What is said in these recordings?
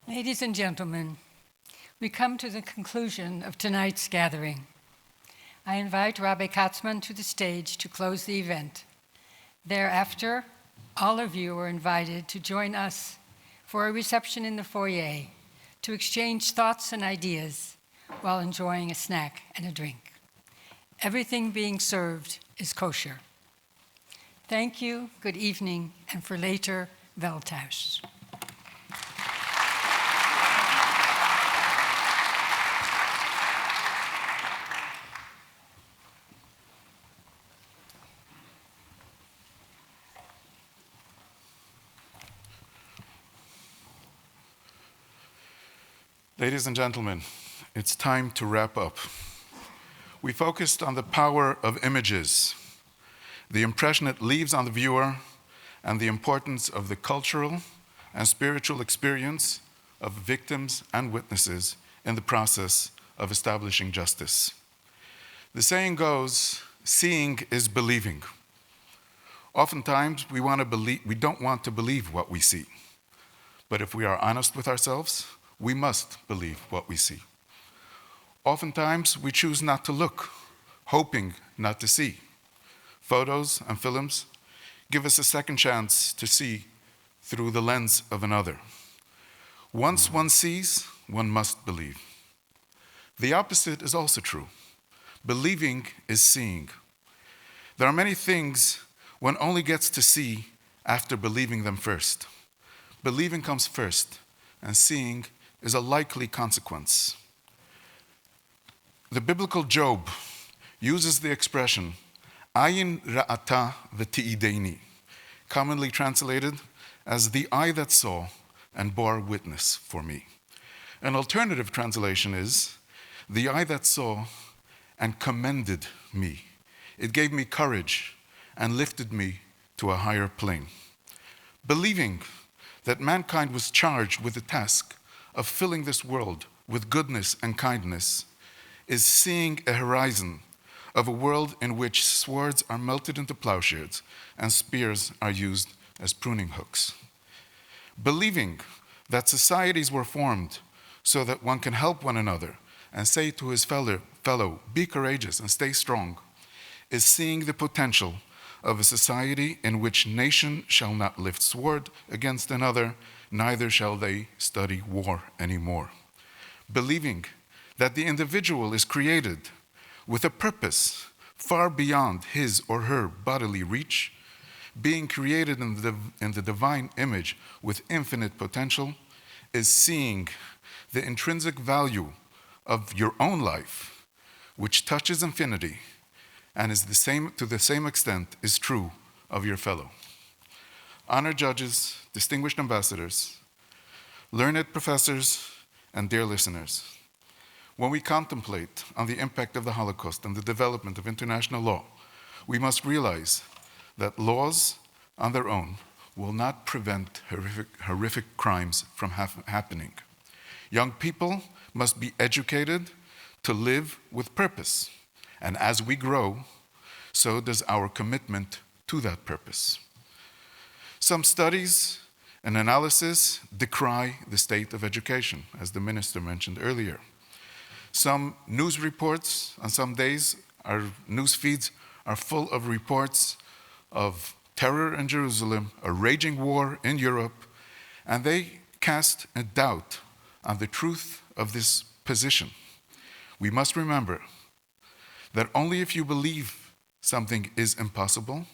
Ladies and gentlemen, we come to the conclusion of tonight's gathering. I invite Rabbi Katzman to the stage to close the event. Thereafter, all of you are invited to join us for a reception in the foyer to exchange thoughts and ideas while enjoying a snack and a drink. Everything being served is kosher. Thank you, good evening, and for later, Welthuis. Ladies and gentlemen, it's time to wrap up. We focused on the power of images, the impression it leaves on the viewer, and the importance of the cultural and spiritual experience of victims and witnesses in the process of establishing justice. The saying goes, seeing is believing. Oftentimes, we don't want to believe what we see. But if we are honest with ourselves, we must believe what we see. Oftentimes, we choose not to look, hoping not to see. Photos and films give us a second chance to see through the lens of another. Once one sees, one must believe. The opposite is also true. Believing is seeing. There are many things one only gets to see after believing them first. Believing comes first, and seeing is a likely consequence. The biblical Job uses the expression, ayin ra'ata v'ti'ideni, commonly translated as the eye that saw and bore witness for me. An alternative translation is, the eye that saw and commended me. It gave me courage and lifted me to a higher plane. Believing that mankind was charged with the task of filling this world with goodness and kindness is seeing a horizon of a world in which swords are melted into plowshares and spears are used as pruning hooks. Believing that societies were formed so that one can help one another and say to his fellow, be courageous and stay strong, is seeing the potential of a society in which nation shall not lift sword against another, neither shall they study war anymore. Believing that the individual is created with a purpose far beyond his or her bodily reach, being created in the divine image with infinite potential, is seeing the intrinsic value of your own life, which touches infinity and is to the same extent is true of your fellow. Honored judges, distinguished ambassadors, learned professors, and dear listeners, when we contemplate on the impact of the Holocaust and the development of international law, we must realize that laws on their own will not prevent horrific crimes from happening. Young people must be educated to live with purpose, and as we grow, so does our commitment to that purpose. Some studies and analysis decry the state of education, as the minister mentioned earlier. Some news reports on some days, our news feeds are full of reports of terror in Jerusalem, a raging war in Europe, and they cast a doubt on the truth of this position. We must remember that only if you believe something is impossible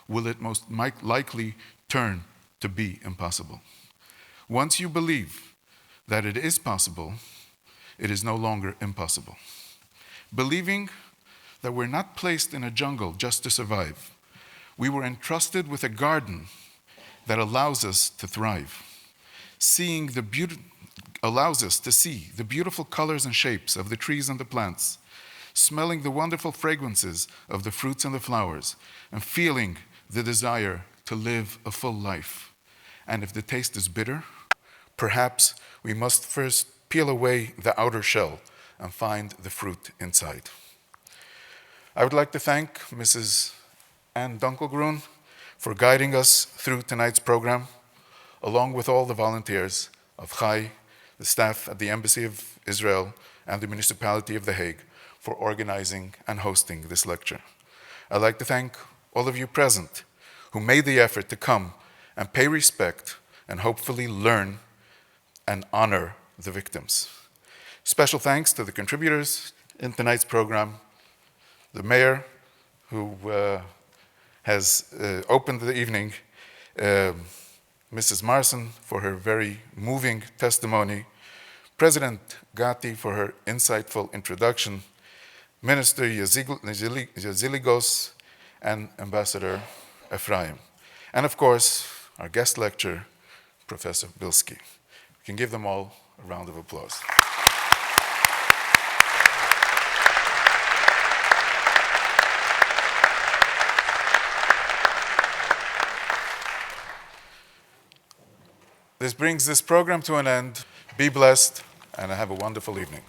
will it most likely turn to be impossible. Once you believe that it is possible, it is no longer impossible. Believing that we're not placed in a jungle just to survive, we were entrusted with a garden that allows us to thrive. Allows us to see the beautiful colors and shapes of the trees and the plants, smelling the wonderful fragrances of the fruits and the flowers, and feeling the desire to live a full life. And if the taste is bitter, perhaps we must first peel away the outer shell and find the fruit inside. I would like to thank Mrs. Anne Dunkelgroen for guiding us through tonight's program, along with all the volunteers of CHAJ, the staff at the Embassy of Israel, and the Municipality of The Hague for organizing and hosting this lecture. I'd like to thank all of you present who made the effort to come and pay respect and hopefully learn and honor the victims. Special thanks to the contributors in tonight's program, the mayor who has opened the evening, Mrs. Marson for her very moving testimony, President Gatti for her insightful introduction, Minister Yaziligos, and Ambassador Ephraim. And of course, our guest lecturer, Professor Bilski. We can give them all a round of applause. This brings this program to an end. Be blessed, and have a wonderful evening.